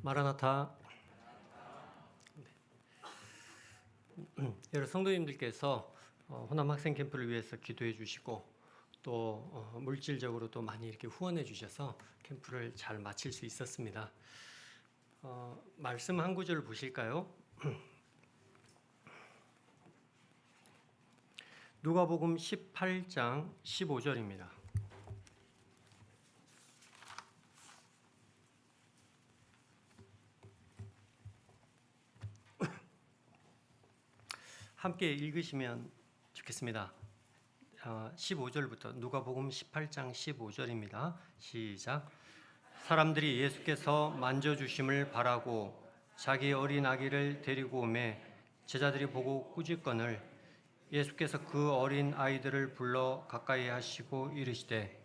마라나타. 여러 성도님들께서 호남 학생 캠프를 위해서 기도해 주시고 또 물질적으로 또 많이 이렇게 후원해 주셔서 캠프를 잘 마칠 수 있었습니다. 말씀 한 구절 보실까요? 누가복음 18장 15절입니다. 함께 읽으시면 좋겠습니다. 15절부터 누가복음 18장 15절입니다. 시작. 사람들이 예수께서 만져주심을 바라고 자기 어린 아기를 데리고 오매 제자들이 보고 꾸짖거늘 예수께서 그 어린 아이들을 불러 가까이 하시고 이르시되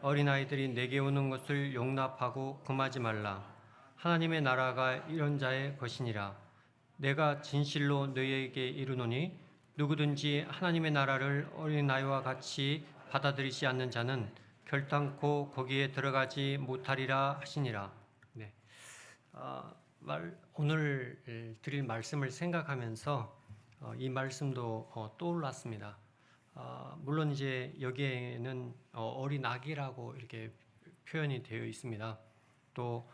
어린 아이들이 내게 오는 것을 용납하고 금하지 말라. 하나님의 나라가 이런 자의 것이니라. 내가 진실로 너희에게 이르노니 누구든지 하나님의 나라를 어린아이와 같이 받아들이지 않는 자는 결단코 거기에 들어가지 못하리라 하시니라. 네. 오늘 드릴 말씀을 생각하면서 이 말씀도 떠올랐습니다. 물론 이제 여기에는 어린 아기라고 이렇게 표현이 되어 있습니다. 또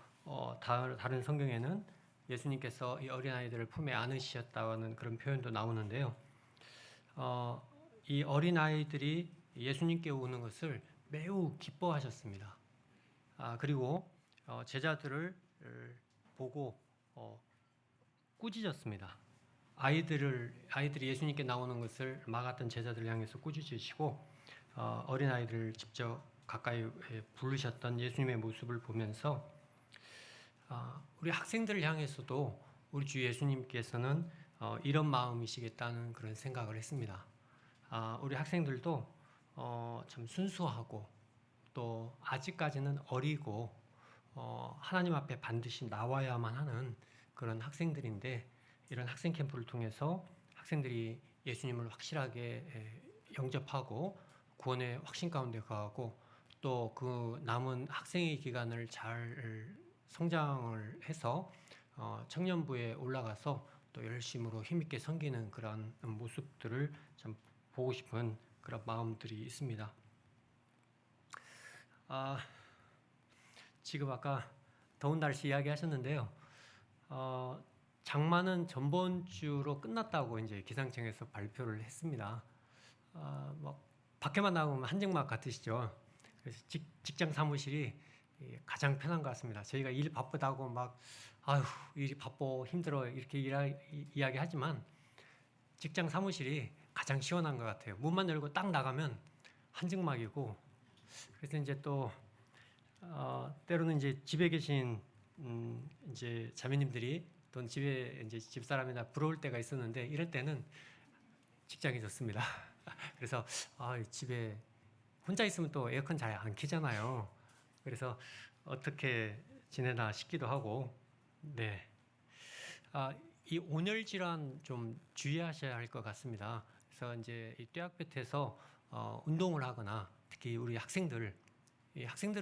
다른 성경에는 예수님께서 이 어린아이들을 품에 안으셨다는 그런 표현도 나오는데요. 이 어린아이들이 예수님께 오는 것을 매우 기뻐하셨습니다. 그리고 제자들을 보고 꾸짖었습니다. 아이들이 예수님께 나오는 것을 막았던 제자들을 향해서 꾸짖으시고 어린아이들을 직접 가까이 부르셨던 예수님의 모습을 보면서 우리 학생들을 향해서도 우리 주 예수님께서는 이런 마음이시겠다는 그런 생각을 했습니다. 우리 학생들도 참 순수하고 또 아직까지는 어리고 하나님 앞에 반드시 나와야만 하는 그런 학생들인데 이런 학생 캠프를 통해서 학생들이 예수님을 확실하게 영접하고 구원의 확신 가운데 가고 또 그 남은 학생의 기간을 잘 성장을 해서 청년부에 올라가서 또 열심으로 힘있게 섬기는 그런 모습들을 참 보고 싶은 그런 마음들이 있습니다. 지금 아까 더운 날씨 이야기 하셨는데요. 장마는 전번 주로 끝났다고 이제 기상청에서 발표를 했습니다. 뭐 밖에만 나오면 한증막 같으시죠. 그래서 직장 사무실이 가장 편한 것 같습니다. 저희가 일 바쁘다고 막 아유 일이 바빠 힘들어 이렇게 이야기하지만 직장 사무실이 가장 시원한 것 같아요. 문만 열고 딱 나가면 한증막이고 그래서 이제 또 때로는 이제 집에 계신 이제 자매님들이 또는 집에 이제 집사람이나 부러울 때가 있었는데 이럴 때는 직장이 좋습니다. 그래서 집에 혼자 있으면 또 에어컨 잘 안 켜잖아요. 그래서 어떻게 지내나 싶기도 하고, 네. 이 온열 질환 좀 주의하셔야 할 것 같습니다. 그래서 이제 이 떼약볕에서 운동을 하거나 특히 우리 학생들은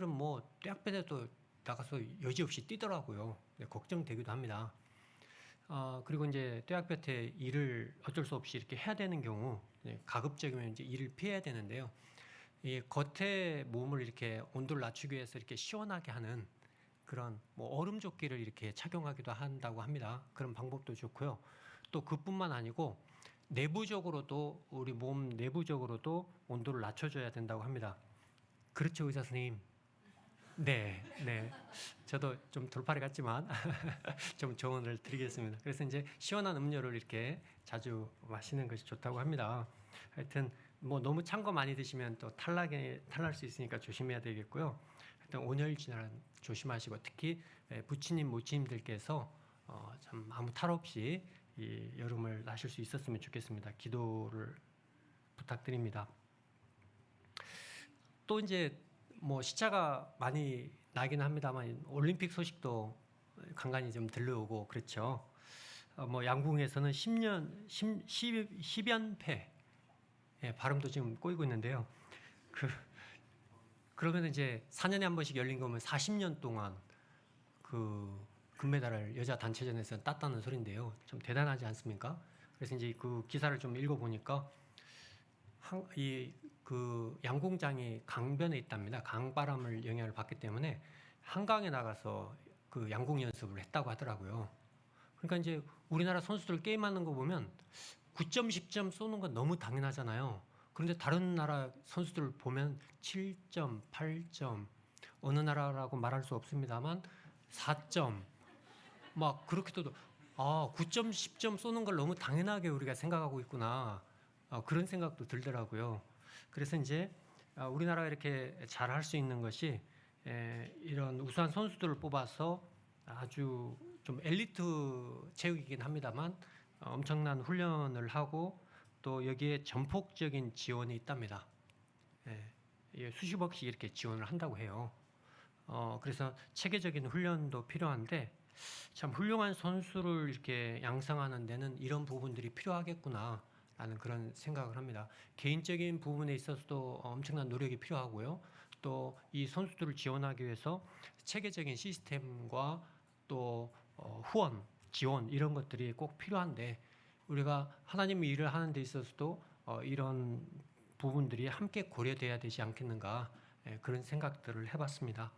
뭐 떼약볕에도 나가서 여지없이 뛰더라고요. 네, 걱정되기도 합니다. 그리고 이제 떼약볕에 일을 어쩔 수 없이 이렇게 해야 되는 경우, 가급적이면 이제 일을 피해야 되는데요. 이 겉에 몸을 이렇게 온도를 낮추기 위해서 이렇게 시원하게 하는 그런 뭐 얼음 조끼를 이렇게 착용하기도 한다고 합니다. 그런 방법도 좋고요. 또 그뿐만 아니고 내부적으로도 우리 몸 내부적으로도 온도를 낮춰줘야 된다고 합니다. 그렇죠, 의사 선생님? 네. 저도 좀 돌팔이 같지만 좀 조언을 드리겠습니다. 그래서 이제 시원한 음료를 이렇게 자주 마시는 것이 좋다고 합니다. 하여튼 뭐 너무 찬 거 많이 드시면 또 탈날 수 있으니까 조심해야 되겠고요. 하여튼 온열 질환 조심하시고 특히 부치님 모치님들께서 참 아무 탈 없이 이 여름을 나실 수 있었으면 좋겠습니다. 기도를 부탁드립니다. 또 이제 뭐 시차가 많이 나긴 합니다만 올림픽 소식도 간간히 좀 들려오고 그렇죠. 뭐 양궁에서는 10연패 발음도 지금 꼬이고 있는데요. 그러면 이제 4년에 한 번씩 열린 거면 40년 동안 그 금메달을 여자 단체전에서 땄다는 소린데요. 참 대단하지 않습니까? 그래서 이제 그 기사를 좀 읽어보니까 그 양궁장이 강변에 있답니다. 강바람을 영향을 받기 때문에 한강에 나가서 그 양궁 연습을 했다고 하더라고요. 그러니까 이제 우리나라 선수들 게임하는 거 보면 9점, 10점 쏘는 건 너무 당연하잖아요. 그런데 다른 나라 선수들 보면 7점, 8점, 어느 나라라고 말할 수 없습니다만 4점, 막 그렇게도 9점, 10점 쏘는 걸 너무 당연하게 우리가 생각하고 있구나. 그런 생각도 들더라고요. 그래서 이제 우리나라가 이렇게 잘할 수 있는 것이 이런 우수한 선수들을 뽑아서 아주 좀 엘리트 체육이긴 합니다만 엄청난 훈련을 하고 또 여기에 전폭적인 지원이 있답니다. 수십억씩 이렇게 지원을 한다고 해요. 그래서 체계적인 훈련도 필요한데 참 훌륭한 선수를 이렇게 양성하는 데는 이런 부분들이 필요하겠구나 라는 그런 생각을 합니다. 개인적인 부분에 있어서도 엄청난 노력이 필요하고요. 또 이 선수들을 지원하기 위해서 체계적인 시스템과 또 후원, 지원 이런 것들이 꼭 필요한데 우리가 하나님의 일을 하는 데 있어서도 이런 부분들이 함께 고려돼야 되지 않겠는가 그런 생각들을 해봤습니다.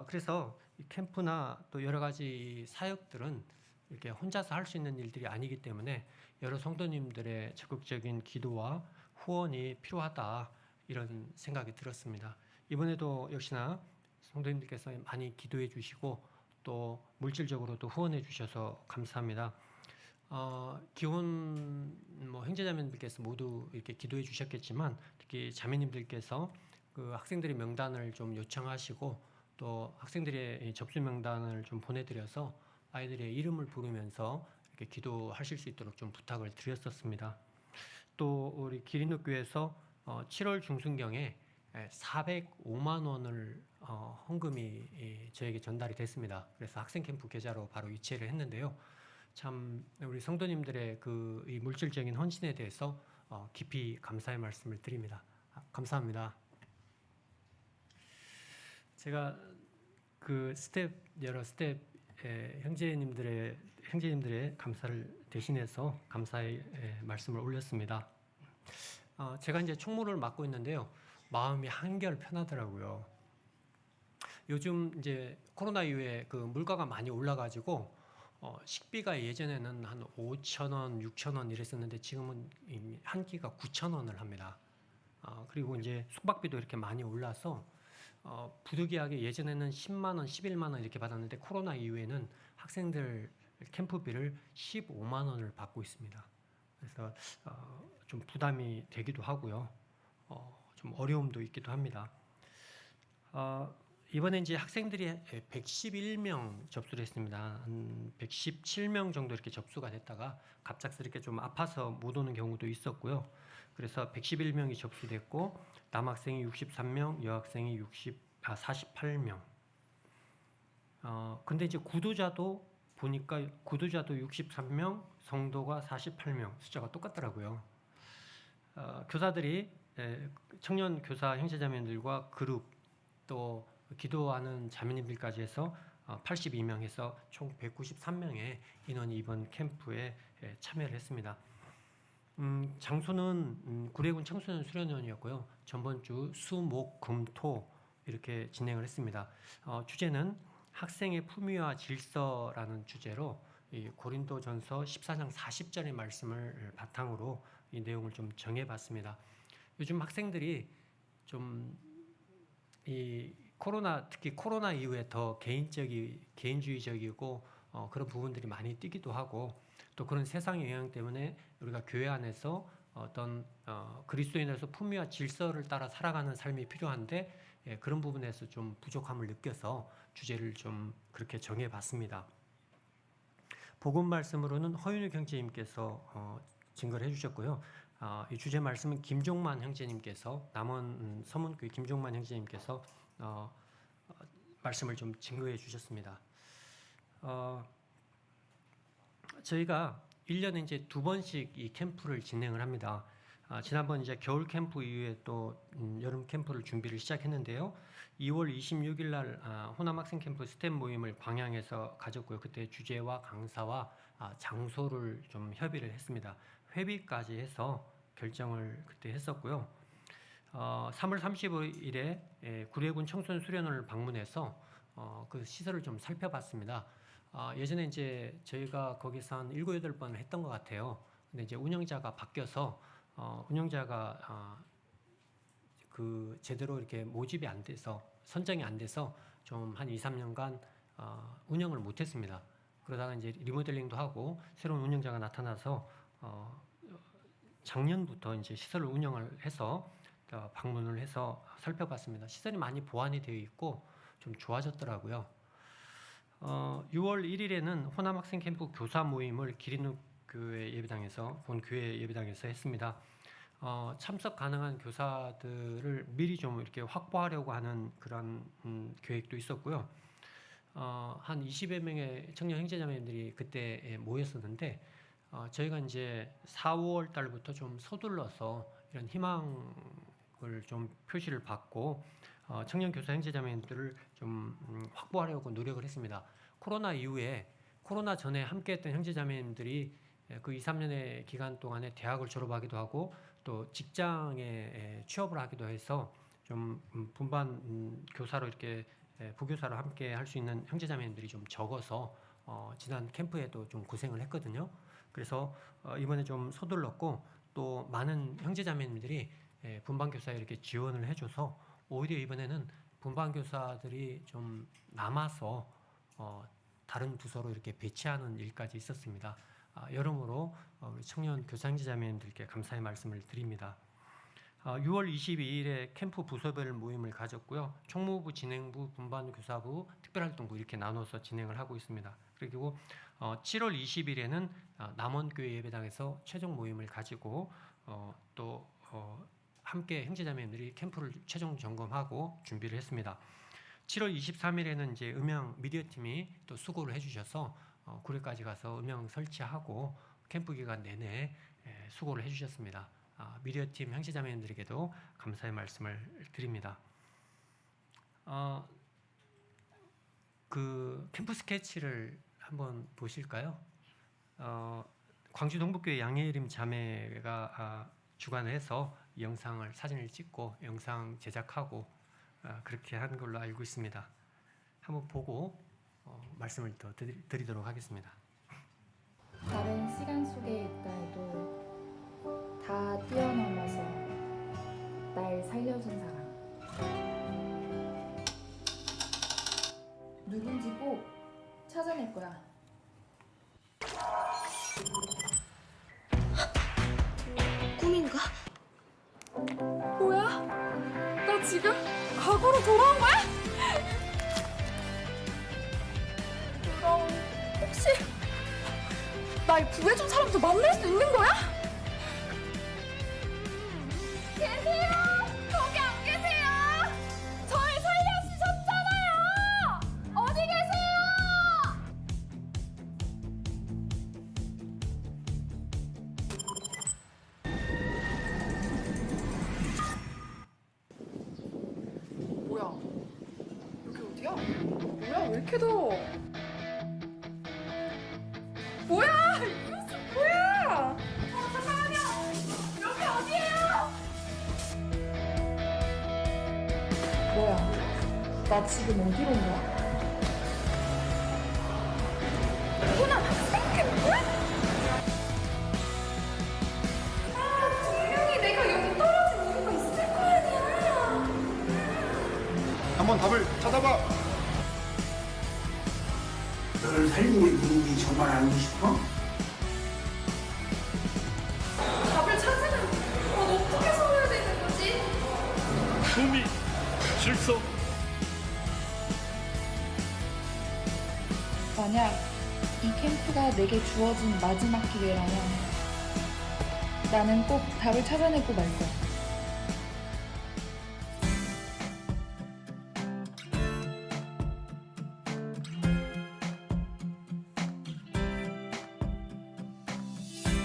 그래서 이 캠프나 또 여러 가지 사역들은 이렇게 혼자서 할 수 있는 일들이 아니기 때문에 여러 성도님들의 적극적인 기도와 후원이 필요하다 이런 생각이 들었습니다. 이번에도 역시나 성도님들께서 많이 기도해 주시고 또 물질적으로도 후원해 주셔서 감사합니다. 기혼 형제자매님들께서 모두 이렇게 기도해 주셨겠지만 특히 자매님들께서 그 학생들의 명단을 좀 요청하시고 또 학생들의 접수 명단을 좀 보내드려서 아이들의 이름을 부르면서 이렇게 기도하실 수 있도록 좀 부탁을 드렸었습니다. 또 우리 기린옥교에서 7월 중순경에 405만 원을 헌금이 저에게 전달이 됐습니다. 그래서 학생 캠프 계좌로 바로 이체를 했는데요. 참 우리 성도님들의 그 이 물질적인 헌신에 대해서 깊이 감사의 말씀을 드립니다. 감사합니다. 제가 그 여러 스텝 형제님들의 감사를 대신해서 감사의 말씀을 올렸습니다. 제가 이제 총무를 맡고 있는데요. 마음이 한결 편하더라고요. 요즘 이제 코로나 이후에 그 물가가 많이 올라가지고 식비가 예전에는 한 5,000원, 6,000원 이랬었는데 지금은 한 끼가 9,000원을 합니다. 그리고 이제 숙박비도 이렇게 많이 올라서 부득이하게 예전에는 10만 원, 11만 원 이렇게 받았는데 코로나 이후에는 학생들 캠프비를 15만 원을 받고 있습니다. 그래서 좀 부담이 되기도 하고요. 좀 어려움도 있기도 합니다. 이번에 이제 학생들이 111명 접수를 했습니다. 한 117명 정도 이렇게 접수가 됐다가 갑작스럽게 좀 아파서 못 오는 경우도 있었고요. 그래서 111명이 접수됐고 남학생이 63명, 여학생이 48명. 근데 이제 구도자도 보니까 구도자도 63명, 성도가 48명 숫자가 똑같더라고요. 교사들이 청년 교사 형제자매들과 그룹 또 기도하는 자매님들까지 해서 82명 해서 총 193명의 인원이 이번 캠프에 참여를 했습니다. 장소는 구례군 청소년 수련원이었고요. 전번 주 수, 목, 금, 토 이렇게 진행을 했습니다. 주제는 학생의 품위와 질서라는 주제로 이 고린도전서 14장 40절의 말씀을 바탕으로 이 내용을 좀 정해봤습니다. 요즘 학생들이 좀 이 특히 코로나 이후에 더 개인주의적이고 그런 부분들이 많이 뛰기도 하고 또 그런 세상의 영향 때문에 우리가 교회 안에서 어떤 그리스도인으로서 품위와 질서를 따라 살아가는 삶이 필요한데 그런 부분에서 좀 부족함을 느껴서 주제를 좀 그렇게 정해봤습니다. 복음 말씀으로는 허윤우 형제님께서 증거를 해주셨고요. 이 주제 말씀은 김종만 형제님께서 남원 서문교회 김종만 형제님께서 말씀을 좀 증거해 주셨습니다. 저희가 1년에 이제 2번씩 이 캠프를 진행을 합니다. 지난번 이제 겨울 캠프 이후에 또 여름 캠프를 준비를 시작했는데요. 2월 26일 날 호남 학생 캠프 스텝 모임을 광양에서 가졌고요. 그때 주제와 강사와 장소를 좀 협의를 했습니다. 회비까지 해서 결정을 그때 했었고요. 3월 30일에 구례군 청소년 수련원을 방문해서 그 시설을 좀 살펴봤습니다. 예전에 이제 저희가 거기서 한 7, 8번 했던 것 같아요. 근데 이제 운영자가 바뀌어서 운영자가 그 제대로 이렇게 모집이 안 돼서 선정이 안 돼서 좀 한 2, 3년간 운영을 못 했습니다. 그러다가 이제 리모델링도 하고 새로운 운영자가 나타나서 작년부터 이제 시설을 운영을 해서 방문을 해서 살펴봤습니다. 시설이 많이 보완이 되어 있고 좀 좋아졌더라고요. 6월 1일에는 호남 학생 캠프 교사 모임을 기린읍 교회 예배당에서 본 교회 예배당에서 했습니다. 참석 가능한 교사들을 미리 좀 이렇게 확보하려고 하는 그런 계획도 있었고요. 한 20여 명의 청년 형제자매들이 그때 모였었는데 저희가 이제 4, 5월 달부터 좀 서둘러서 이런 희망을 좀 표시를 받고 청년 교사 형제자매들을 좀 확보하려고 노력을 했습니다. 코로나 이후에 코로나 전에 함께했던 형제자매님들이 그 2, 3년의 기간 동안에 대학을 졸업하기도 하고 또 직장에 취업을 하기도 해서 좀 분반 교사로 이렇게 부교사로 함께 할 수 있는 형제자매님들이 좀 적어서 지난 캠프에도 좀 고생을 했거든요. 그래서 이번에 좀 서둘렀고 또 많은 형제자매님들이 분반 교사에 이렇게 지원을 해줘서 오히려 이번에는 분반 교사들이 좀 남아서 다른 부서로 이렇게 배치하는 일까지 있었습니다. 여러모로 우리 청년 교사 형제자매님들께 감사의 말씀을 드립니다. 6월 22일에 캠프 부서별 모임을 가졌고요. 총무부, 진행부, 분반교사부, 특별활동부 이렇게 나눠서 진행을 하고 있습니다. 그리고 7월 20일에는 남원교회 예배당에서 최종 모임을 가지고 또 함께 형제자매님들이 캠프를 최종 점검하고 준비를 했습니다. 7월 23일에는 이제 음향 미디어 팀이 또 수고를 해주셔서 구례까지 가서 음향 설치하고 캠프 기간 내내 수고를 해주셨습니다. 미디어 팀 형제자매님들에게도 감사의 말씀을 드립니다. 그 캠프 스케치를 한번 보실까요? 광주 동북교회 양예림 자매가 주관을 해서 영상을 사진을 찍고 영상 제작하고 그렇게 한 걸로 알고 있습니다. 한번 보고 말씀을 더 드리도록 하겠습니다. 다른 시간 속에 있다 해도 다 뛰어넘어서 날 살려준 사람. 누군지 꼭 찾아낼 거야. 꿈인가? 뭐야? 나 지금 과거로 돌아온 거야? 그럼 혹시 날 구해준 사람도 만날 수 있는 거야? 계세요! 거기 안 계세요! 절 살려주셨잖아요! 어디 계세요? 뭐야? 여기 어디야? 뭐야? 왜 이렇게 더워? 뭐야? 이 모습 뭐야? 잠깐만요. 여기 어디예요? 뭐야? 나 지금 어디로 온 거야? 호남 학생 캠프? 분명히 내가 여기 떨어진 이유가 있을 거 아니야. 한번 답을 찾아봐. 너를 살리고 있는 게 정말 알고 싶어? 답을 찾으면 어떻게 살아야 되는 거지? 숨이 실성. 만약 이 캠프가 내게 주어진 마지막 기회라면 나는 꼭 답을 찾아내고 말 거야.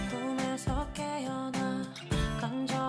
꿈에서 깨어나 간절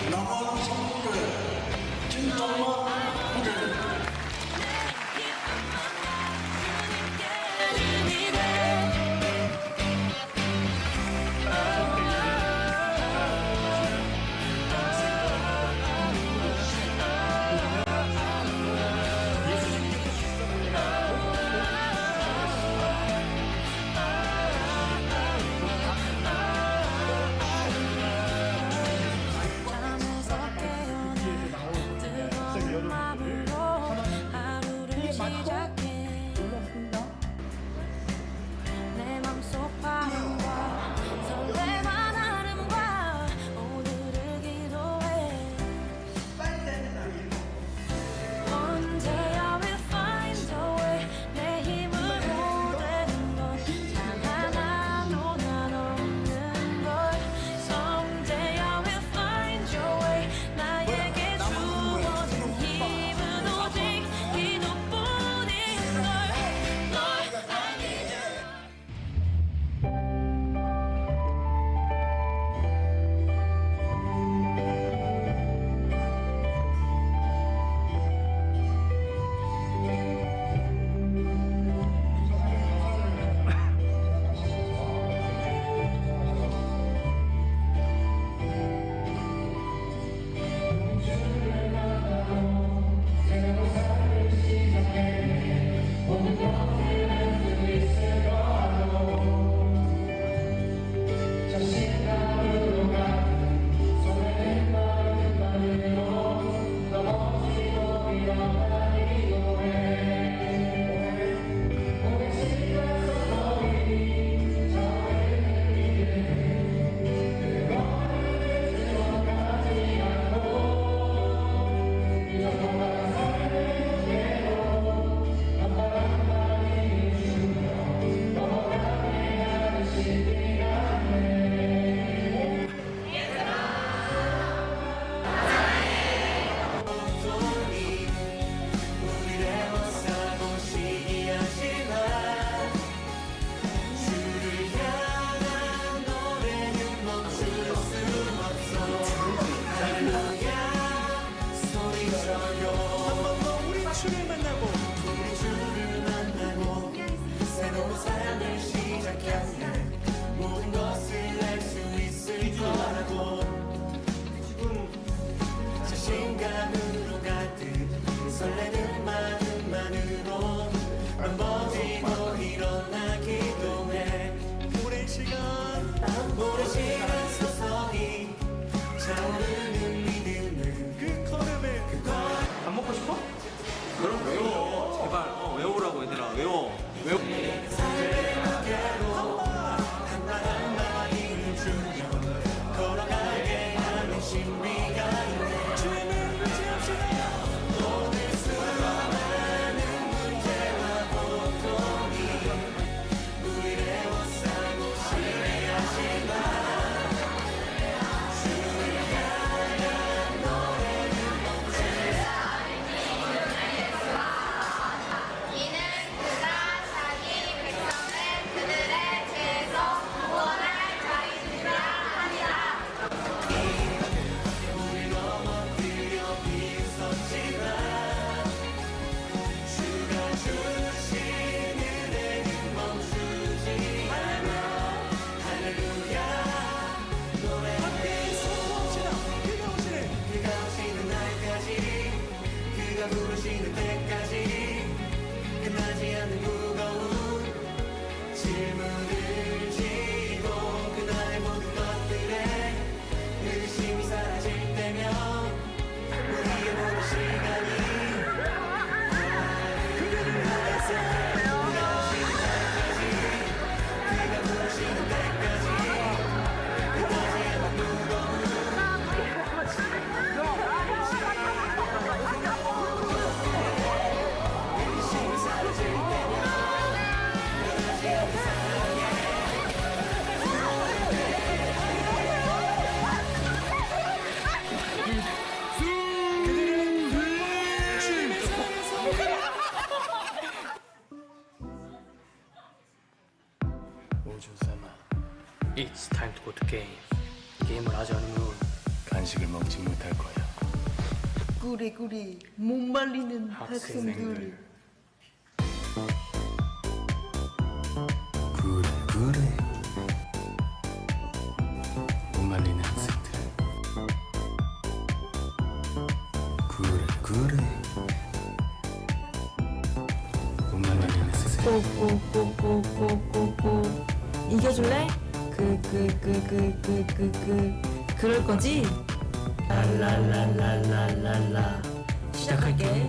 나가는 성공을 진정한 무대 잠에서 깨어나 뜨거운 마음으로 하루를 시작해 내 맘속 바람과 설레만 하름과 오늘을 기도해 One day I will find a way 내 힘으로 되는 건 단 하나도 난 없는 걸 Someday I will find your way 나에게 주어진 힘은 오직 기도뿐인 걸 널 알기 새로운 삶을 시작하는 모든 것을 알 수 있을 거라고 자신감으로 가득 설레는 마음만으로 난 버티고 일어나 기도해 오랜 시간 서서히 차오르는 믿음을 그 걸음을 밥 먹고 싶어? 그럼 외워. 제발 외우라고 얘들아 외워. 외워. 걸어가게 하는 신비가 있네 주님을 붙잡시다 오늘 수많은 문제와 고통이 우리를 옷사고 쉬게 하시나 주를 향한 노래는 이는 그가 자기 백성을 준삼아, It's time to go to game. 게임을 하지 않으면 간식을 먹지 못할 거야. 꾸리꾸리 못 말리는 학생들. 그래. 못 말리는 학생들. 그래. 못 말리는 학생들. 꼬꼬꼬꼬꼬꼬꼬 이겨줄래? 그럴 거지? 랄랄랄랄랄랄라 시작할게.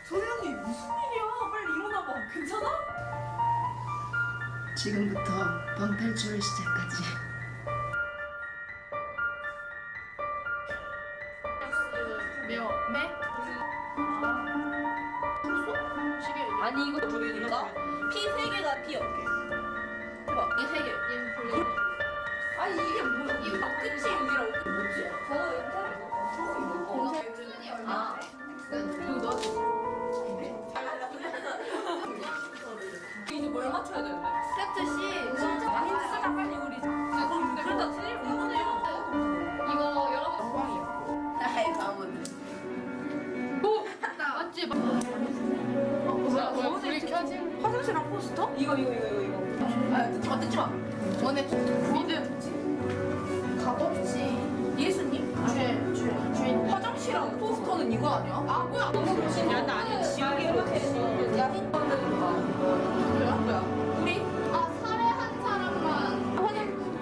소연이 무슨 일이야? 빨리 일어나봐. 괜찮아? 지금부터 방탈출을 시작하지. 아니 이거 둘이니까 P 3개가 P 몇 개? 해봐. 이 3개. 아니 이게 뭐야? 이게 막 끝이 여기라고. 뭐지? 아. 이제 뭘 맞춰야 되는데? 세트 C 진짜 많이 쓰자 빨리 우리. 아 그럼 그러다 틀리면 응원해요. 이거 여러분 꽝이야. 나의 바보들. 맞지? 뭐야 불이 켜지? 화장실랑 포스터? 이거. 아 뜯지 마. 너네 믿음. 값없지. 예수님? 죄. 화장실랑 포스터는 이거 아니야? 아 뭐야? 야 나 아니야. 지우개로 됐어. 야 뭐야? 우리? 아 살해한 사람만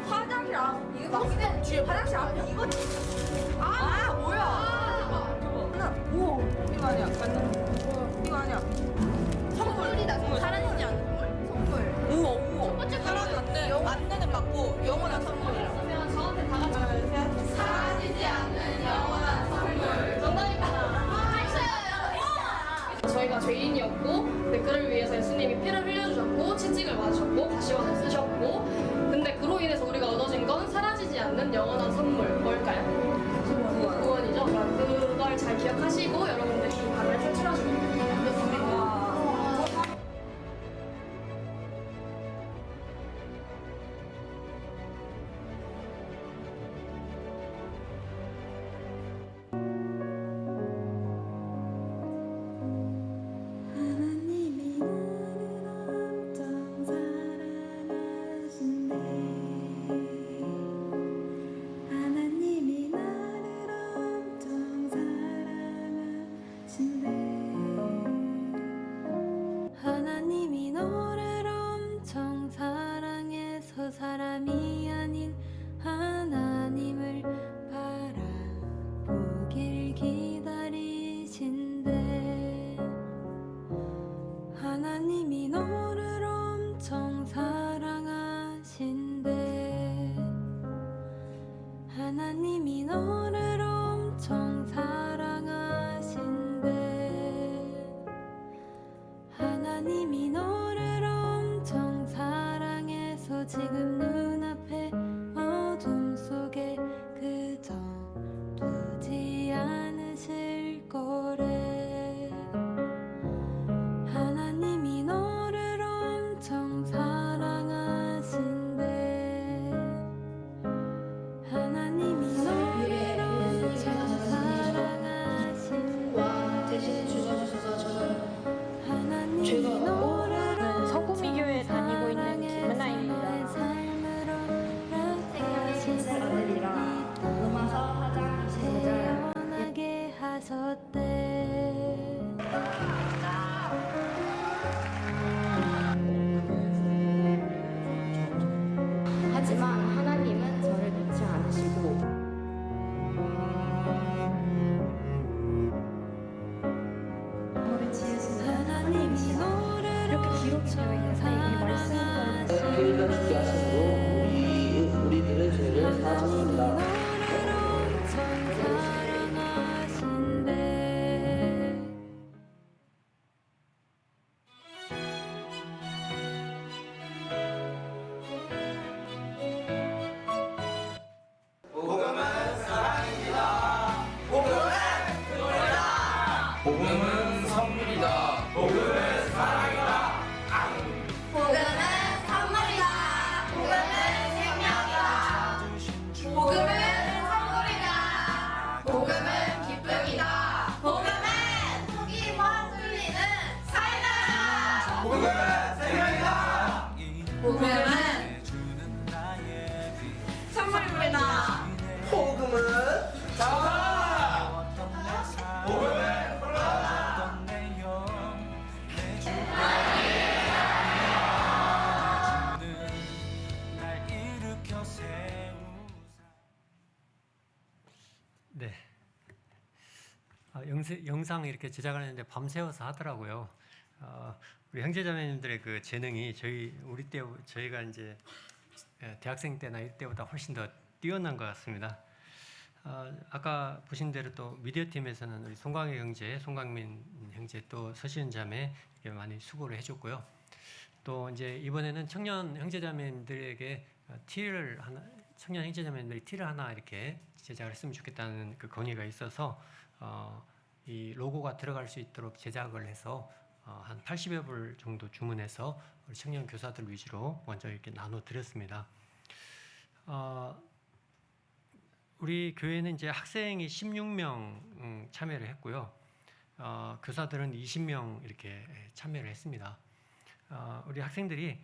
화장실 앞 이거 막히는 뒤에 화장실 앞 이거 아 뭐야? 오 이거 아니야. 이거 아니야. 선물이다. 사라지지 않는 선물. 우와. 첫 번째 사라졌네. 안내는 맞고 영원한 선물이라. 저한테 다 같이 사라지지 않는 영원한 선물. 정답입니다. 저희가 죄인이었고 그를 위해서 예수님이 피를 흘려주셨고 채찍을 맞으셨고 가시관을 쓰셨고 근데 그로 인해서 우리가 얻어진 건 사라지지 않는 영원한 선물 뭘까요? 구원이죠. 그걸 잘 기억하시고 여러분들이 이 방을 탈출하시면 됩니다. 영상 이렇게 제작하는데 밤새워서 하더라고요. 우리 형제자매님들의 그 재능이 저희가 이제 대학생 때나 이때보다 훨씬 더 뛰어난 것 같습니다. 아까 보신 대로 또 미디어 팀에서는 우리 송광희 형제, 송광민 형제 또 서시은 자매 이렇게 많이 수고를 해줬고요. 또 이제 이번에는 청년 형제자매님들에게 청년 형제자매님들이 티를 하나 이렇게 제작을 했으면 좋겠다는 그 건의가 있어서 이 로고가 들어갈 수 있도록 제작을 해서 한 80여 불 정도 주문해서 우리 청년 교사들 위주로 먼저 이렇게 나눠 드렸습니다. 우리 교회는 이제 학생이 16명 참여를 했고요. 교사들은 20명 이렇게 참여를 했습니다. 우리 학생들이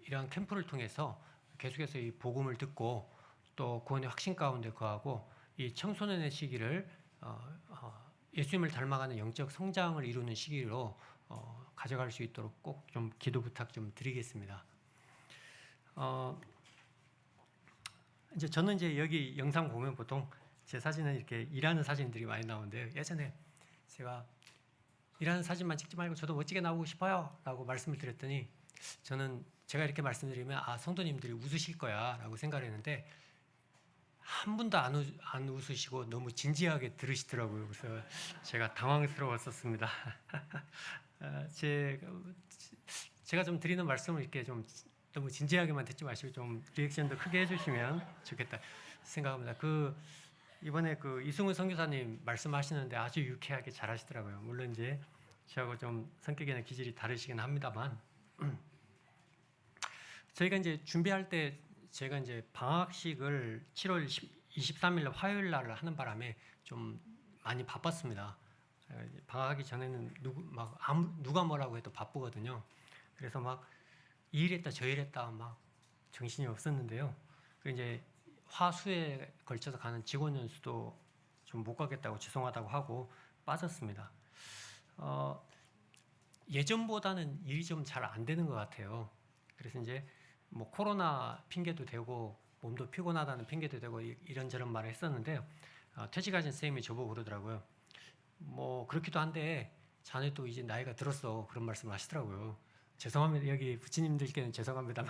이러한 캠프를 통해서 계속해서 이 복음을 듣고 또 구원의 확신 가운데 거하고 이 청소년의 시기를 예수님을 닮아가는 영적 성장을 이루는 시기로 가져갈 수 있도록 꼭 좀 기도 부탁 좀 드리겠습니다. 이제 저는 이제 여기 영상 보면 보통 제 사진은 이렇게 일하는 사진들이 많이 나오는데요. 예전에 제가 일하는 사진만 찍지 말고 저도 멋지게 나오고 싶어요라고 말씀을 드렸더니 저는 제가 이렇게 말씀드리면 성도님들이 웃으실 거야라고 생각을 했는데 한 분도 안 웃으시고 너무 진지하게 들으시더라고요. 그래서 제가 당황스러웠었습니다. 제가 좀 드리는 말씀을 이렇게 좀 너무 진지하게만 듣지 마시고 좀 리액션도 크게 해주시면 좋겠다 생각합니다. 이번에 이승훈 선교사님 말씀하시는데 아주 유쾌하게 잘하시더라고요. 물론 이제 저하고 좀 성격이나 기질이 다르시긴 합니다만 저희가 이제 준비할 때 제가 이제 방학식을 7월 23일 화요일 날 하는 바람에 좀 많이 바빴습니다. 방학하기 전에는 누가 뭐라고 해도 바쁘거든요. 그래서 막 이 일했다 저 일했다 막 정신이 없었는데요. 이제 화수에 걸쳐서 가는 직원 연수도 좀 못 가겠다고 죄송하다고 하고 빠졌습니다. 예전보다는 일이 좀 잘 안 되는 것 같아요. 그래서 이제 뭐 코로나 핑계도 되고 몸도 피곤하다는 핑계도 되고 이런저런 말을 했었는데요. 퇴직하신 선생님이 저보고 그러더라고요. 뭐 그렇기도 한데 자네 또 이제 나이가 들었어 그런 말씀을 하시더라고요. 죄송합니다. 여기 부치님들께는 죄송합니다만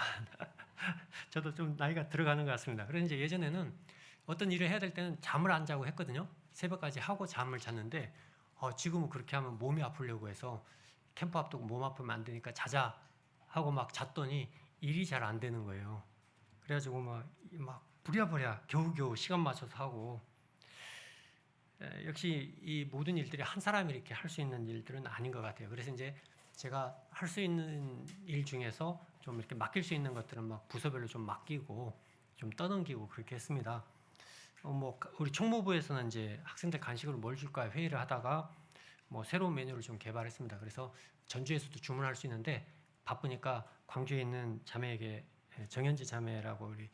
저도 좀 나이가 들어가는 것 같습니다. 그래서 이제 예전에는 어떤 일을 해야 될 때는 잠을 안 자고 했거든요. 새벽까지 하고 잠을 잤는데 지금은 그렇게 하면 몸이 아프려고 해서 캠프 앞두고 몸 아프면 안 되니까 자자 하고 막 잤더니 일이 잘 안 되는 거예요. 그래가지고 막 부랴부랴 겨우겨우 시간 맞춰서 하고 역시 이 모든 일들이 한 사람이 이렇게 할 수 있는 일들은 아닌 것 같아요. 그래서 이제 제가 할 수 있는 일 중에서 좀 이렇게 맡길 수 있는 것들은 막 부서별로 좀 맡기고 좀 떠넘기고 그렇게 했습니다. 우리 총무부에서는 이제 학생들 간식으로 뭘 줄까 회의를 하다가 새로운 메뉴를 좀 개발했습니다. 그래서 전주에서도 주문할 수 있는데 바쁘니까 광주에 있는 자매에게 정현지 자매라고 우리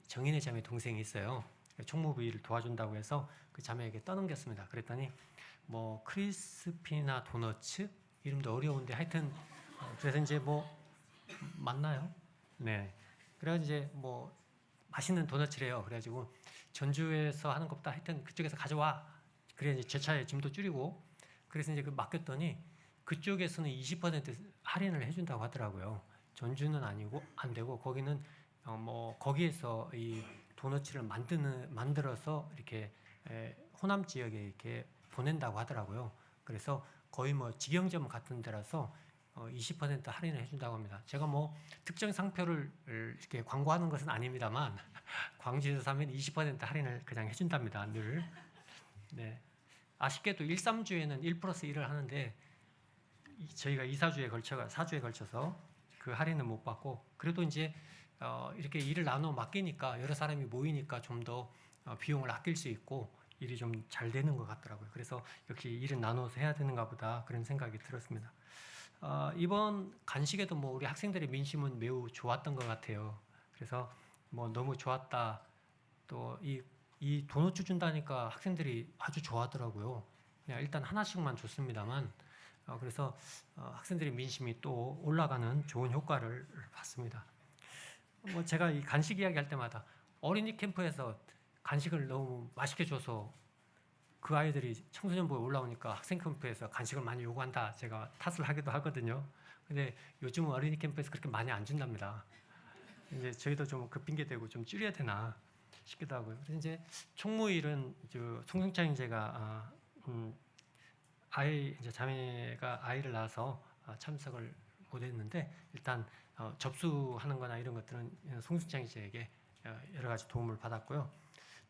정인의 자매 동생이 있어요. 총무부 일을 도와준다고 해서 그 자매에게 떠넘겼습니다. 그랬더니 크리스피나 도너츠 이름도 어려운데 하여튼 그래서 이제 맞나요? 네. 그래서 이제 맛있는 도너츠래요. 그래가지고 전주에서 하는 것보다 하여튼 그쪽에서 가져와. 그래 이제 제 차에 짐도 줄이고 그래서 이제 맡겼더니 그쪽에서는 20% 할인을 해준다고 하더라고요. 전주는 아니고 안 되고 거기는 거기에서 이 도너츠를 만들어서 이렇게 호남 지역에 이렇게 보낸다고 하더라고요. 그래서 거의 직영점 같은 데라서 20% 할인을 해준다고 합니다. 제가 특정 상표를 이렇게 광고하는 것은 아닙니다만 광주에서 사면 20% 할인을 그냥 해준답니다. 늘. 네. 아쉽게도 1, 3주에는 1+1을 하는데 저희가 2, 4주에 걸쳐서 그 할인은 못 받고 그래도 이제 이렇게 일을 나눠 맡기니까 여러 사람이 모이니까 좀 더 비용을 아낄 수 있고 일이 좀 잘 되는 것 같더라고요. 그래서 역시 일은 나눠서 해야 되는가 보다 그런 생각이 들었습니다. 이번 간식에도 우리 학생들의 민심은 매우 좋았던 것 같아요. 그래서 너무 좋았다. 또 이 도넛 준다니까 학생들이 아주 좋아하더라고요. 그냥 일단 하나씩만 줬습니다만 그래서 학생들의 민심이 또 올라가는 좋은 효과를 봤습니다. 제가 이 간식 이야기 할 때마다 어린이 캠프에서 간식을 너무 맛있게 줘서 그 아이들이 청소년부에 올라오니까 학생 캠프에서 간식을 많이 요구한다 제가 탓을 하기도 하거든요. 근데 요즘은 어린이 캠프에서 그렇게 많이 안 준답니다. 이제 저희도 좀 그 핑계 대고 좀 줄여야 되나 싶기도 하고요. 그래서 이제 총무일은 송승창 형제가 아이 이제 자매가 아이를 낳아서 참석을 못했는데 일단 접수하는거나 이런 것들은 송승창 형제에게 여러 가지 도움을 받았고요.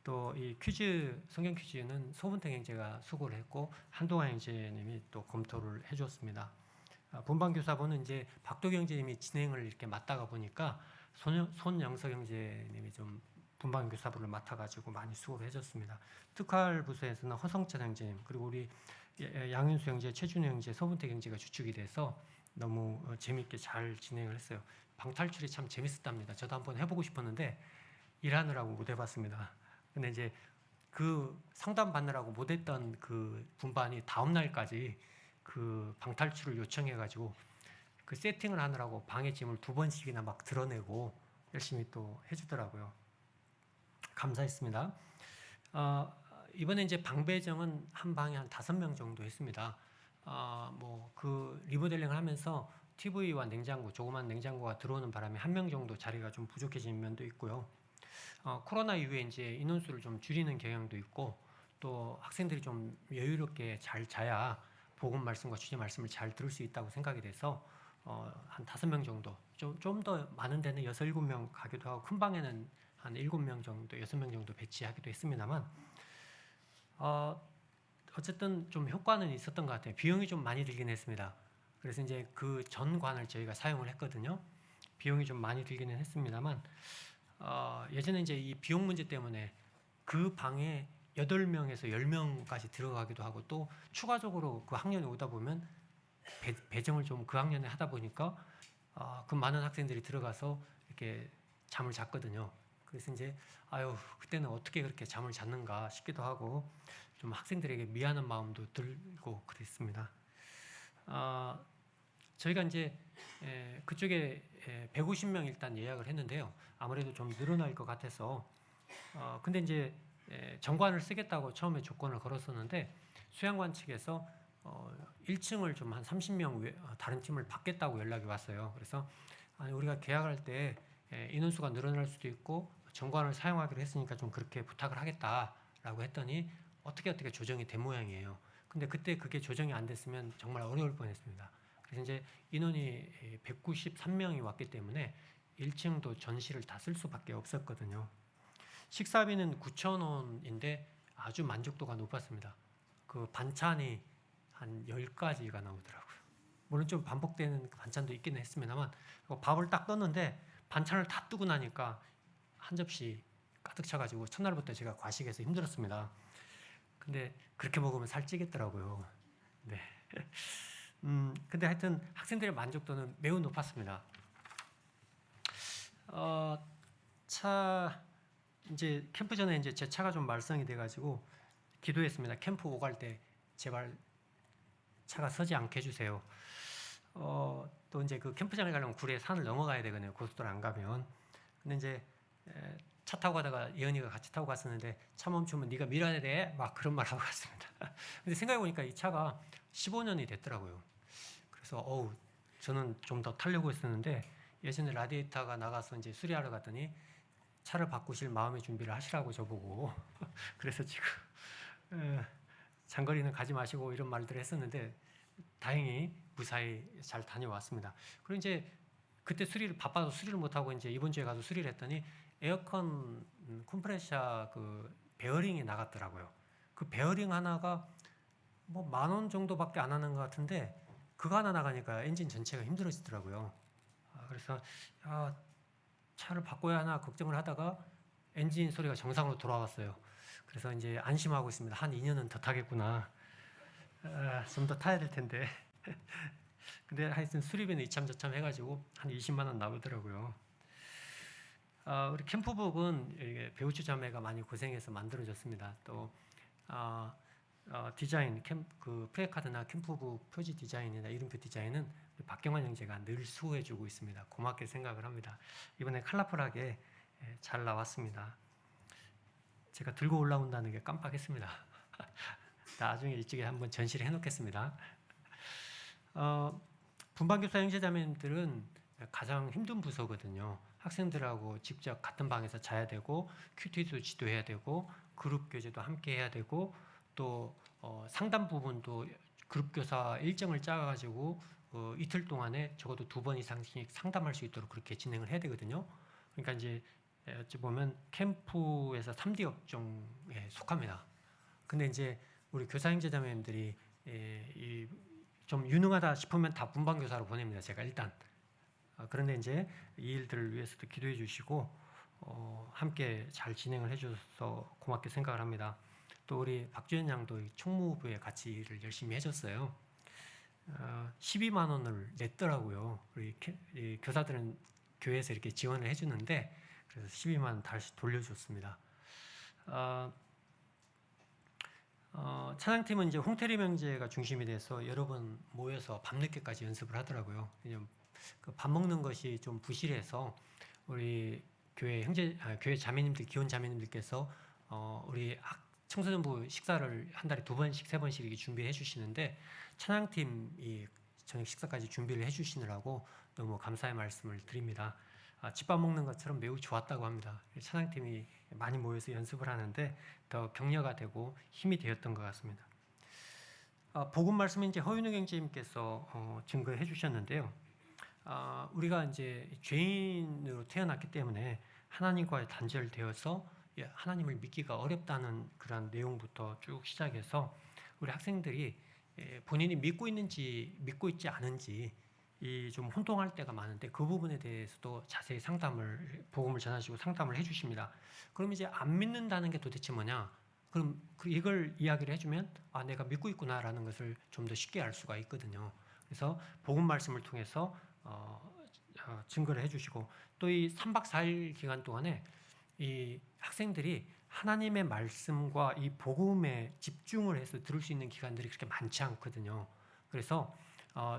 또 이 퀴즈 성경 퀴즈는 소문택 형제가 수고를 했고 한동환 형제님이 또 검토를 해줬습니다. 본방 교사본은 이제 박도기 형제님이 진행을 이렇게 맡다가 보니까 손영석 형제님이 좀 본방 교사부를 맡아가지고 많이 수고를 해줬습니다. 특활 부서에서는 허성찬 형제님 그리고 우리 양현수 형제, 최준호 형제, 서분택 형제가 주축이 돼서 너무 재미있게 잘 진행을 했어요. 방탈출이 참 재밌었답니다. 저도 한번 해보고 싶었는데 일하느라고 못 해봤습니다. 근데 이제 그 상담 받느라고 못했던 그 분반이 다음 날까지 그 방탈출을 요청해가지고 그 세팅을 하느라고 방의 짐을 2번씩이나 막 드러내고 열심히 또 해주더라고요. 감사했습니다. 이번에 이제 방 배정은 한 방에 한 5명 정도 했습니다. 뭐 그 리모델링을 하면서 TV와 냉장고, 조그만 냉장고가 들어오는 바람에 1명 정도 자리가 좀 부족해진 면도 있고요. 코로나 이후에 이제 인원수를 좀 줄이는 경향도 있고 또 학생들이 좀 여유롭게 잘 자야 복음 말씀과 주제 말씀을 잘 들을 수 있다고 생각이 돼서 한 5명 정도, 좀 더 많은 데는 6, 7명 가기도 하고 큰 방에는 한 7명 정도, 6명 정도 배치하기도 했습니다만 어쨌든 좀 효과는 있었던 것 같아요. 비용이 좀 많이 들긴 했습니다. 그래서 이제 그 전관을 저희가 사용을 했거든요. 비용이 좀 많이 들기는 했습니다만 예전에 이제 이 비용 문제 때문에 그 방에 8명에서 10명까지 들어가기도 하고 또 추가적으로 그 학년에 오다 보면 배정을 좀 그 학년에 하다 보니까 그 많은 학생들이 들어가서 이렇게 잠을 잤거든요. 그래서 이제 그때는 어떻게 그렇게 잠을 잤는가 싶기도 하고 좀 학생들에게 미안한 마음도 들고 그랬습니다. 저희가 이제 그쪽에 150명 일단 예약을 했는데요. 아무래도 좀 늘어날 것 같아서 근데 이제 정관을 쓰겠다고 처음에 조건을 걸었었는데 수양관 측에서 1층을 좀 한 30명 다른 팀을 받겠다고 연락이 왔어요. 그래서 우리가 계약할 때 인원수가 늘어날 수도 있고 정관을 사용하기로 했으니까 좀 그렇게 부탁을 하겠다라고 했더니 어떻게 조정이 된 모양이에요. 근데 그때 그게 조정이 안 됐으면 정말 어려울 뻔했습니다. 그래서 이제 인원이 193명이 왔기 때문에 1층도 전시를 다 쓸 수밖에 없었거든요. 식사비는 9,000원인데 아주 만족도가 높았습니다. 그 반찬이 한 10가지가 나오더라고요. 물론 좀 반복되는 반찬도 있기는 했습니다만 밥을 딱 떴는데 반찬을 다 뜨고 나니까 한 접시 가득 차가지고 첫날부터 제가 과식해서 힘들었습니다. 근데 그렇게 먹으면 살찌겠더라고요. 네. 근데 하여튼 학생들의 만족도는 매우 높았습니다. 이제 캠프 전에 이제 제 차가 좀 말썽이 돼가지고 기도했습니다. 캠프 오갈 때 제발 차가 서지 않게 해주세요. 또 이제 그 캠프장에 가려면 구리에 산을 넘어가야 되거든요. 고속도로 안 가면. 근데 이제 차 타고 가다가 예은이가 같이 타고 갔었는데 차 멈추면 네가 밀어야 돼 막 그런 말 하고 갔습니다. 근데 생각해 보니까 이 차가 15년이 됐더라고요. 그래서 저는 좀 더 타려고 했었는데 예전에 라디에이터가 나가서 이제 수리하러 갔더니 차를 바꾸실 마음의 준비를 하시라고 저보고 그래서 지금 장거리는 가지 마시고 이런 말들을 했었는데 다행히 무사히 잘 다녀왔습니다. 그리고 이제 그때 바빠서 수리를 못하고 이제 이번 주에 가서 수리를 했더니 에어컨 컴프레셔 그 베어링이 나갔더라고요. 그 베어링 하나가 뭐 10,000원 정도밖에 안 하는 것 같은데 그거 하나 나가니까 엔진 전체가 힘들어지더라고요. 그래서 차를 바꿔야 하나 걱정을 하다가 엔진 소리가 정상으로 돌아왔어요. 그래서 이제 안심하고 있습니다. 한 2년은 더 타겠구나. 좀 더 타야 될 텐데. 근데 하여튼 수리비는 이참저참 해가지고 한 20만 원 나오더라고요. 우리 캠프북은 배우주 자매가 많이 고생해서 만들어졌습니다. 또 디자인, 그 프레카드나 캠프북 표지 디자인이나 이름표 디자인은 박경환 형제가 늘 수고해주고 있습니다. 고맙게 생각을 합니다. 이번에 컬러풀하게 잘 나왔습니다. 제가 들고 올라온다는 게 깜빡했습니다. 나중에 이쪽에 한번 전시를 해놓겠습니다. 분반교사 형제자매님들은 가장 힘든 부서거든요. 학생들하고 직접 같은 방에서 자야 되고 큐티도 지도해야 되고 그룹 교제도 함께 해야 되고 또 상담 부분도 그룹 교사 일정을 짜가지고 이틀 동안에 적어도 2번 이상씩 상담할 수 있도록 그렇게 진행을 해야 되거든요. 그러니까 이제 어찌 보면 캠프에서 3D 업종에 속합니다. 근데 이제 우리 교사 형제자매님들이 좀 유능하다 싶으면 다 분반교사로 보냅니다. 제가 일단. 그런데 이제 이 일들을 위해서도 기도해 주시고 함께 잘 진행을 해줘서 고맙게 생각을 합니다. 또 우리 박주현 양도 총무부에 같이 일을 열심히 해줬어요. 12만 원을 냈더라고요. 우리 교사들은 교회에서 이렇게 지원을 해주는데 그래서 12만 원 다시 돌려줬습니다. 찬양팀은 이제 홍태리 명제가 중심이 돼서 여러 번 모여서 밤늦게까지 연습을 하더라고요. 밥 먹는 것이 좀 부실해서 우리 교회 교회 자매님들, 기혼 자매님들께서 우리 청소년부 식사를 한 달에 2번씩, 3번씩 이렇게 준비해 주시는데 찬양팀이 저녁 식사까지 준비를 해 주시느라고 너무 감사의 말씀을 드립니다. 집밥 먹는 것처럼 매우 좋았다고 합니다. 찬양팀이 많이 모여서 연습을 하는데 더 격려가 되고 힘이 되었던 것 같습니다. 복음 말씀은 이제 허윤우 경제님께서 증거해 주셨는데요. 우리가 이제 죄인으로 태어났기 때문에 하나님과의 단절되어서 하나님을 믿기가 어렵다는 그런 내용부터 쭉 시작해서 우리 학생들이 본인이 믿고 있는지 믿고 있지 않은지 좀 혼동할 때가 많은데 그 부분에 대해서도 자세히 복음을 전하시고 상담을 해주십니다. 그럼 이제 안 믿는다는 게 도대체 뭐냐? 그럼 이걸 이야기를 해주면 내가 믿고 있구나라는 것을 좀 더 쉽게 알 수가 있거든요. 그래서 복음 말씀을 통해서 증거를 해주시고 또 이 3박 4일 기간 동안에 이 학생들이 하나님의 말씀과 이 복음에 집중을 해서 들을 수 있는 기간들이 그렇게 많지 않거든요. 그래서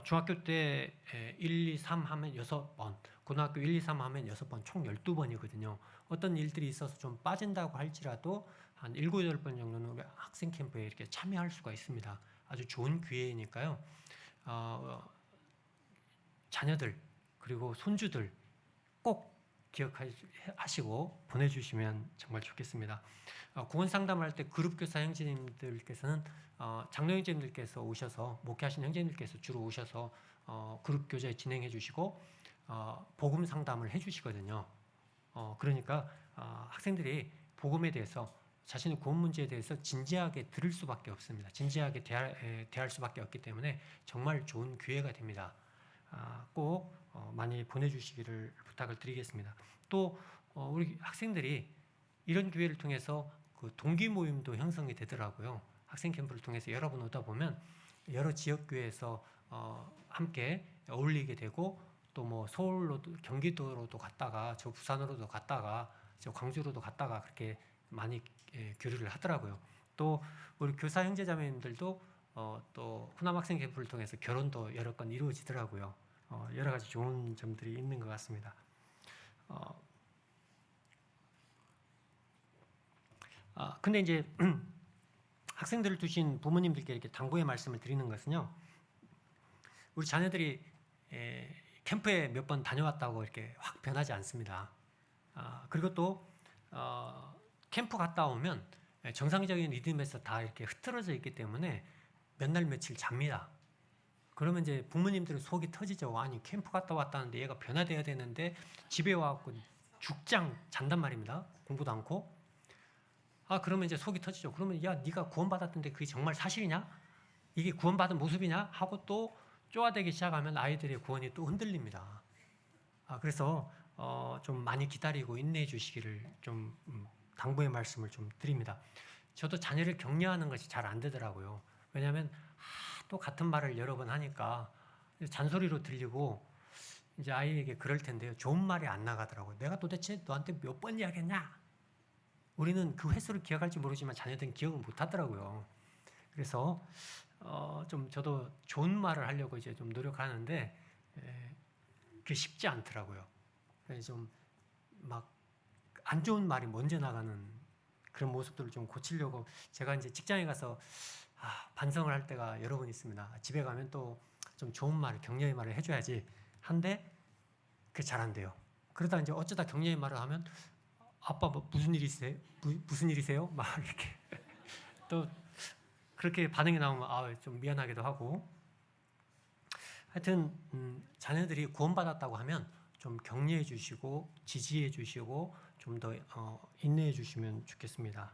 중학교 때 1, 2, 3 하면 6번, 고등학교 1, 2, 3 하면 6번, 총 12번이거든요. 어떤 일들이 있어서 좀 빠진다고 할지라도 한 7, 8번 정도는 우리 학생 캠프에 이렇게 참여할 수가 있습니다. 아주 좋은 기회니까요. 자녀들 그리고 손주들 꼭 기억하시고 보내주시면 정말 좋겠습니다. 구원 상담할 때 그룹 교사 형제님들께서는 장로 형제님들께서 오셔서 목회하신 형제님들께서 주로 오셔서 그룹 교제 진행해 주시고 복음 상담을 해주시거든요. 그러니까 학생들이 복음에 대해서 자신의 구원 문제에 대해서 진지하게 들을 수밖에 없습니다. 진지하게 대할 수밖에 없기 때문에 정말 좋은 기회가 됩니다. 꼭 많이 보내주시기를 부탁을 드리겠습니다. 또 우리 학생들이 이런 기회를 통해서 그 동기 모임도 형성이 되더라고요. 학생 캠프를 통해서 여러 번 오다 보면 여러 지역 교회에서 함께 어울리게 되고 또 뭐 서울로도 경기도로도 갔다가 저 부산으로도 갔다가 저 광주로도 갔다가 그렇게 많이 교류를 하더라고요. 또 우리 교사 형제자매님들도 또 후남 학생 캠프를 통해서 결혼도 여러 건 이루어지더라고요. 여러 가지 좋은 점들이 있는 것 같습니다. 근데 이제 학생들을 두신 부모님들께 이렇게 당부의 말씀을 드리는 것은요. 우리 자녀들이 캠프에 몇 번 다녀왔다고 이렇게 확 변하지 않습니다. 그리고 또 캠프 갔다 오면 정상적인 리듬에서 다 이렇게 흐트러져 있기 때문에 몇 날 며칠 잡니다. 그러면 이제 부모님들은 속이 터지죠. 아니 캠프 갔다 왔다는데 얘가 변화돼야 되는데 집에 와갖고 죽장 잔단 말입니다. 공부도 않고. 그러면 이제 속이 터지죠. 그러면 야 네가 구원받았던데 그게 정말 사실이냐? 이게 구원받은 모습이냐? 하고 또 쪼아대기 시작하면 아이들의 구원이 또 흔들립니다. 그래서 좀 많이 기다리고 인내해 주시기를 좀 당부의 말씀을 좀 드립니다. 저도 자녀를 격려하는 것이 잘 안 되더라고요. 왜냐하면 또 같은 말을 여러 번 하니까 잔소리로 들리고 이제 아이에게 그럴 텐데요. 좋은 말이 안 나가더라고요. 내가 도대체 너한테 몇 번 이야기했냐? 우리는 그 횟수를 기억할지 모르지만 자녀들은 기억을 못 하더라고요. 그래서 좀 저도 좋은 말을 하려고 이제 좀 노력하는데 그게 쉽지 않더라고요. 좀 막 안 좋은 말이 먼저 나가는 그런 모습들을 좀 고치려고 제가 이제 직장에 가서 반성을 할 때가 여러 번 있습니다. 집에 가면 또 좀 좋은 말, 격려의 말을 해줘야지 한데 그게 잘 안 돼요. 그러다 이제 어쩌다 격려의 말을 하면 아빠 뭐 무슨 일이세요? 무슨 일이세요? 막 이렇게 또 그렇게 반응이 나오면 좀 미안하기도 하고. 하여튼 자녀들이 구원받았다고 하면 좀 격려해 주시고 지지해 주시고 좀 더 인내해 주시면 좋겠습니다.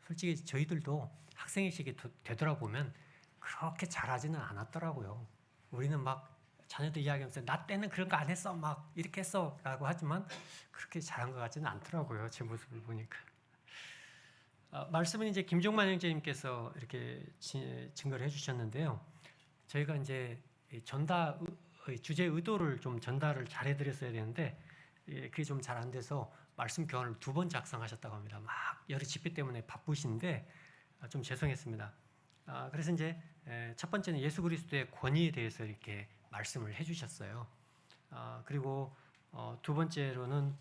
솔직히 저희들도 학생의 시기 되돌아보면 그렇게 잘하지는 않았더라고요. 우리는 막 자녀들 이야기하면서 나 때는 그런 거 안 했어 막 이렇게 했어 라고 하지만 그렇게 잘한 것 같지는 않더라고요. 제 모습을 보니까. 말씀은 이제 김종만 형제님께서 이렇게 증거를 해주셨는데요. 저희가 이제 주제 의도를 좀 전달을 잘 해드렸어야 되는데 그게 좀 잘 안 돼서 말씀 교환을 2번 작성하셨다고 합니다. 막 여러 집회 때문에 바쁘신데 좀 죄송했습니다. 그래서 이제 첫 번째는 예수 그리스도의 권위에 대해서 이렇게 말씀을 해주셨어요. 그리고 두 번째로는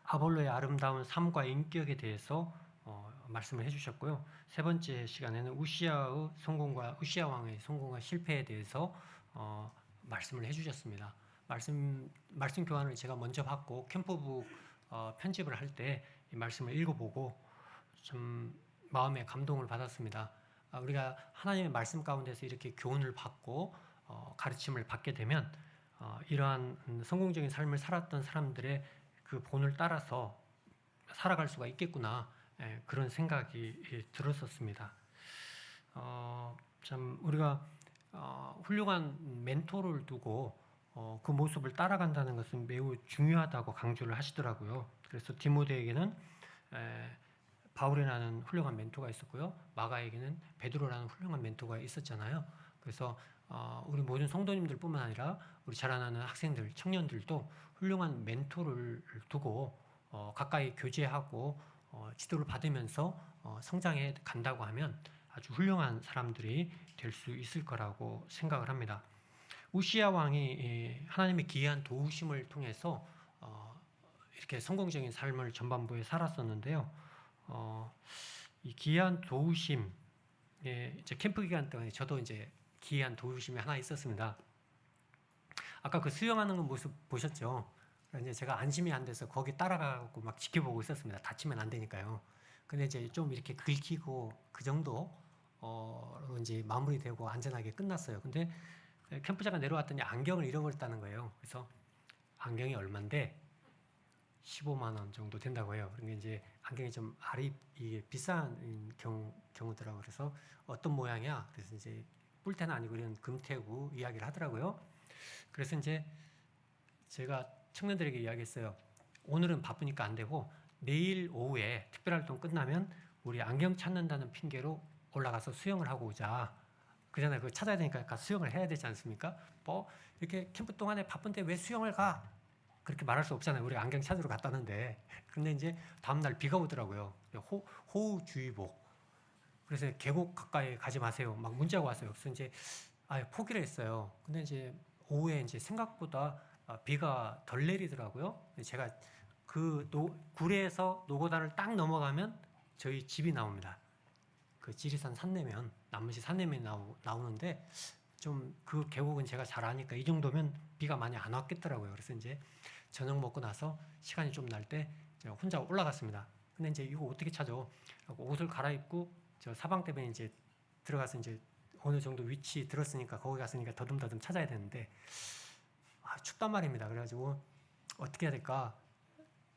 아볼로의 아름다운 삶과 인격에 대해서 말씀을 해주셨고요. 세 번째 시간에는 우시아 왕의 성공과 실패에 대해서 말씀을 해주셨습니다. 말씀 교환을 제가 먼저 받고 캠프북 편집을 할 때 이 말씀을 읽어보고 좀 마음에 감동을 받았습니다. 우리가 하나님의 말씀 가운데서 이렇게 교훈을 받고 가르침을 받게 되면 이러한 성공적인 삶을 살았던 사람들의 그 본을 따라서 살아갈 수가 있겠구나, 그런 생각이 들었었습니다. 참 우리가 훌륭한 멘토를 두고 그 모습을 따라간다는 것은 매우 중요하다고 강조를 하시더라고요. 그래서 디모데에게는 바울이라는 훌륭한 멘토가 있었고요. 마가에게는 베드로라는 훌륭한 멘토가 있었잖아요. 그래서 우리 모든 성도님들뿐만 아니라 우리 자라나는 학생들, 청년들도 훌륭한 멘토를 두고 가까이 교제하고 지도를 받으면서 성장해 간다고 하면 아주 훌륭한 사람들이 될 수 있을 거라고 생각을 합니다. 우시아 왕이 하나님의 기이한 도우심을 통해서 이렇게 성공적인 삶을 전반부에 살았었는데요. 이 기이한 도우심, 이제 캠프 기간 동안에 저도 이제 기이한 도우심이 하나 있었습니다. 아까 그 수영하는 거 모습 보셨죠? 이제 제가 안심이 안 돼서 거기 따라가고 막 지켜보고 있었습니다. 다치면 안 되니까요. 근데 이제 좀 이렇게 긁히고 그 정도 이제 마무리되고 안전하게 끝났어요. 근데 캠프장에 내려왔더니 안경을 잃어버렸다는 거예요. 그래서 안경이 얼마인데 15만 원 정도 된다고 해요. 그러니까 이제 안경이 좀 이게 비싼 경우더라고요. 그래서 어떤 모양이야? 그래서 이제 뿔테는 아니고 이런 금태고 이야기를 하더라고요. 그래서 이제 제가 청년들에게 이야기했어요. 오늘은 바쁘니까 안 되고 내일 오후에 특별활동 끝나면 우리 안경 찾는다는 핑계로 올라가서 수영을 하고 오자. 그잖아요. 그거 찾아야 되니까 수영을 해야 되지 않습니까? 뭐 이렇게 캠프 동안에 바쁜데 왜 수영을 가? 그렇게 말할 수 없잖아요. 우리가 안경 찾으러 갔다는데. 근데 이제 다음날 비가 오더라고요. 호우주의보. 그래서 계곡 가까이 가지 마세요. 막 문자가 왔어요. 그래서 이제 포기를 했어요. 근데 이제 오후에 이제 생각보다 비가 덜 내리더라고요. 제가 그 구례에서 노고단을 딱 넘어가면 저희 집이 나옵니다. 그 지리산 산내면, 남문시 산내면이 나오는데 좀 그 계곡은 제가 잘 아니까 이 정도면 비가 많이 안 왔겠더라고요. 그래서 이제 저녁 먹고 나서 시간이 좀 날 때 혼자 올라갔습니다. 근데 이제 이거 어떻게 찾아? 옷을 갈아입고 저 사방대변에 이제 들어가서 이제 어느 정도 위치 들었으니까 거기 갔으니까 더듬더듬 찾아야 되는데 춥단 말입니다. 그래가지고 어떻게 해야 될까?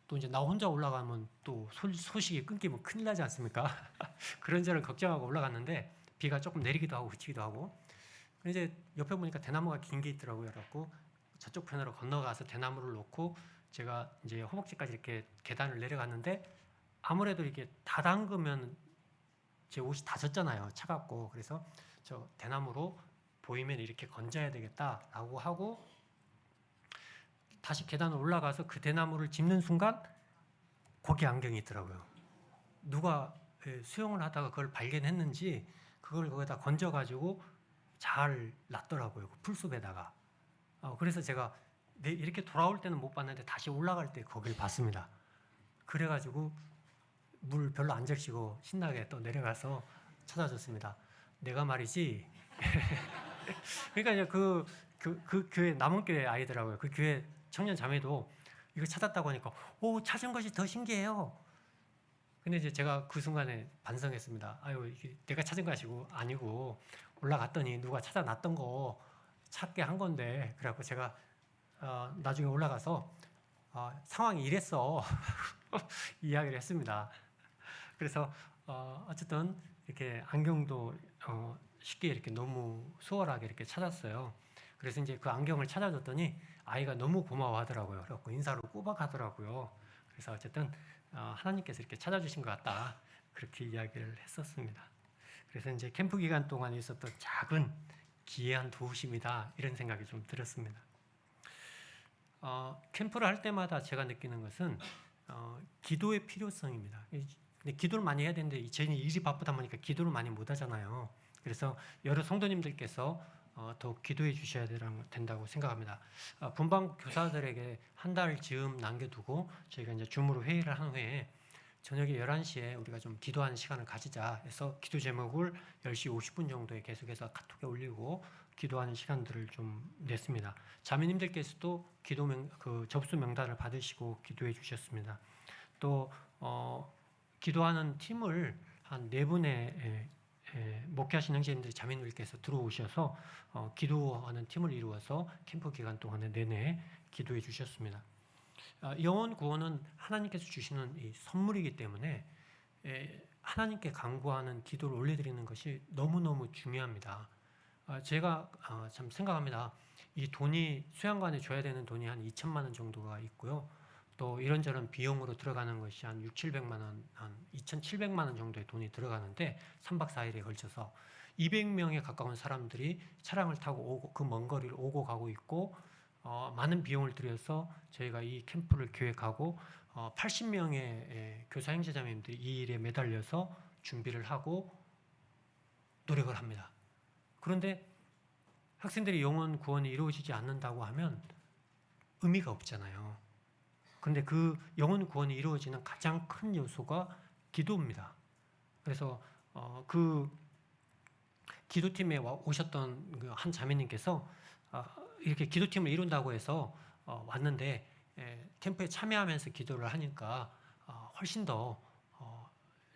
또 이제 나 혼자 올라가면 또 소식이 끊기면 큰일 나지 않습니까? 그런저런 걱정하고 올라갔는데 비가 조금 내리기도 하고 그치기도 하고. 이제 옆에 보니까 대나무가 긴 게 있더라고요. 그래갖고 저쪽 편으로 건너가서 대나무를 놓고 제가 이제 허벅지까지 이렇게 계단을 내려갔는데 아무래도 이렇게 다 담그면 제 옷이 다 젖잖아요. 차갑고. 그래서 저 대나무로 보이면 이렇게 건져야 되겠다라고 하고 다시 계단을 올라가서 그 대나무를 짚는 순간 거기 안경이 있더라고요. 누가 수영을 하다가 그걸 발견했는지 그걸 거기다 건져가지고 잘 놨더라고요. 그 풀숲에다가. 그래서 제가 이렇게 돌아올 때는 못 봤는데 다시 올라갈 때 거기를 봤습니다. 그래가지고 물 별로 안 적시고 신나게 또 내려가서 찾아줬습니다. 내가 말이지. 그러니까 이제 그 교회 남원교회 아이더라고요. 그 교회 청년 자매도 이거 찾았다고 하니까 오, 찾은 것이 더 신기해요. 근데 이제 제가 그 순간에 반성했습니다. 아유, 이게 내가 찾은 거 아니고 올라갔더니 누가 찾아놨던 거 찾게 한 건데, 그래갖고 제가 나중에 올라가서 상황이 이랬어 이야기를 했습니다. 그래서 어쨌든 이렇게 안경도 쉽게 이렇게 너무 수월하게 이렇게 찾았어요. 그래서 이제 그 안경을 찾아줬더니 아이가 너무 고마워하더라고요. 그래갖고 인사로 꾸박하더라고요. 그래서 어쨌든 하나님께서 이렇게 찾아주신 것 같다, 그렇게 이야기를 했었습니다. 그래서 이제 캠프 기간 동안에 있었던 작은 기이한 도우심이다, 이런 생각이 좀 들었습니다. 캠프를 할 때마다 제가 느끼는 것은 기도의 필요성입니다. 근데 기도를 많이 해야 되는데 저희는 일이 바쁘다 보니까 기도를 많이 못 하잖아요. 그래서 여러 성도님들께서 더 기도해 주셔야 된다고 생각합니다. 분방 교사들에게 한 달 즈음 남겨두고 저희가 이제 줌으로 회의를 한 후에 저녁에 11시에 우리가 좀 기도하는 시간을 가지자 해서 기도 제목을 10시 50분 정도에 계속해서 카톡에 올리고 기도하는 시간들을 좀 냈습니다. 자매님들께서도 그 접수 명단을 받으시고 기도해 주셨습니다. 또 기도하는 팀을 한 4분의 목회하신 형제님들, 자매님들께서 들어오셔서 기도하는 팀을 이루어서 캠프 기간 동안에 내내 기도해 주셨습니다. 영혼 구원은 하나님께서 주시는 이 선물이기 때문에 하나님께 간구하는 기도를 올려드리는 것이 너무너무 중요합니다. 제가 참 생각합니다. 이 돈이, 수양관에 줘야 되는 돈이 한 2천만 원 정도가 있고요. 또 이런저런 비용으로 들어가는 것이 한 6,700만 원, 한 2,700만 원 정도의 돈이 들어가는데 3박 4일에 걸쳐서 200명에 가까운 사람들이 차량을 타고 오고 그 먼 거리를 오고 가고 있고, 많은 비용을 들여서 저희가 이 캠프를 계획하고 80명의 교사 형제자매님들이 이 일에 매달려서 준비를 하고 노력을 합니다. 그런데 학생들이 영혼 구원이 이루어지지 않는다고 하면 의미가 없잖아요. 그런데 그 영혼 구원이 이루어지는 가장 큰 요소가 기도입니다. 그래서 그 기도팀에 오셨던 그 한 자매님께서 이렇게 기도팀을 이룬다고 해서 왔는데 캠프에 참여하면서 기도를 하니까 훨씬 더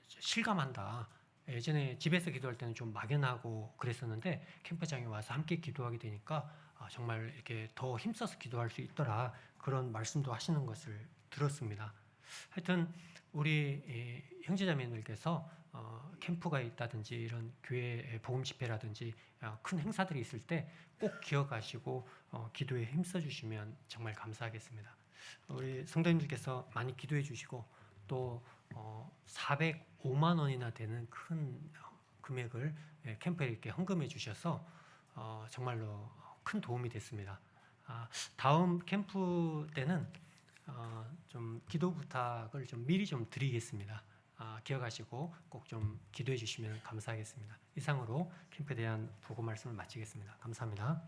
실감한다. 예전에 집에서 기도할 때는 좀 막연하고 그랬었는데 캠프장에 와서 함께 기도하게 되니까 정말 이렇게 더 힘써서 기도할 수 있더라, 그런 말씀도 하시는 것을 들었습니다. 하여튼 우리 형제자매님들께서 캠프가 있다든지 이런 교회 복음 집회라든지 큰 행사들이 있을 때 꼭 기억하시고 기도에 힘써 주시면 정말 감사하겠습니다. 우리 성도님들께서 많이 기도해 주시고 또 405만 원이나 되는 큰 금액을 캠프에 이렇게 헌금해 주셔서 정말로 큰 도움이 됐습니다. 다음 캠프 때는 좀 기도 부탁을 좀 미리 좀 드리겠습니다. 기억하시고 꼭 좀 기도해 주시면 감사하겠습니다. 이상으로 캠프에 대한 보고 말씀을 마치겠습니다. 감사합니다.